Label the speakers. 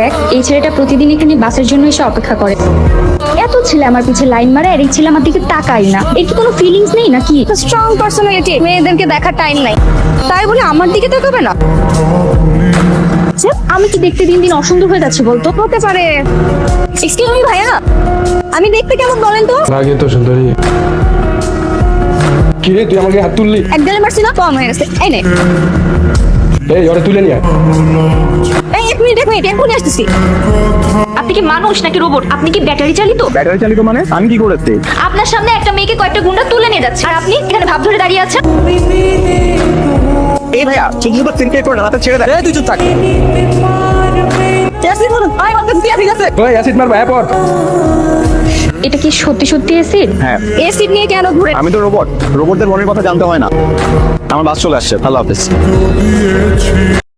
Speaker 1: দেখ, এই ছেলেটা প্রতিদিন এখানে বাসের জন্য এসে অপেক্ষা করে। এত ছেলে আমার পিছে লাইন মারে আর এই ছেলে আমার দিকে তাকায় না। এর কি কোনো ফিলিংস নেই নাকি?
Speaker 2: স্ট্রং পার্সোনালিটি, মেয়েদেরকে দেখার টাইম নাই, তাই বলে আমার দিকে তাকাবে না?
Speaker 1: আচ্ছা, আমি কি দেখতে দিন দিন অসুন্দর হয়ে যাচ্ছি বলতো?
Speaker 2: হতে পারে। এক্সকিউজ মি ভাইয়া, আমি দেখতে কেমন বলেন তো?
Speaker 3: আগে তো সুন্দরী। কি রে, তুই আমাকে হাত তুললি?
Speaker 2: একদলে মারছি না, কম হয়ে গেছে। এই নে,
Speaker 3: এই ওরে তুলে নিয়ে আয়।
Speaker 2: এই এক মিনিট এখনই আসতেছি।
Speaker 1: আপনি কি মানুষ নাকি রোবট? আপনি কি ব্যাটারি চালিত?
Speaker 4: ব্যাটারি চালিত মানে? আমি কি করেছি?
Speaker 1: আপনার সামনে একটা মেয়েকে কয়েকটা গুন্ডা তুলে নিয়ে যাচ্ছে আর আপনি এখানে ভাব ধরে দাঁড়িয়ে আছেন।
Speaker 4: এই ভাইয়া শুধু শুধু চিন্তা করে রাতে ছেড়ে দেয়। এই তুই চুপ থাক।
Speaker 2: টেস্টি বলুন, আই ওয়ান্ট টু ঠিক আছে।
Speaker 3: ওই অ্যাসিড মার ভাই পর।
Speaker 1: এটা কি সত্যি সত্যি এসিড?
Speaker 4: হ্যাঁ,
Speaker 2: এই সিট নিয়ে কেন ঘুরে?
Speaker 4: আমি তো রোবটদের মনের কথা জানতে হয় না। আমার বাস চলে আসছে, ভালো হাফেজ।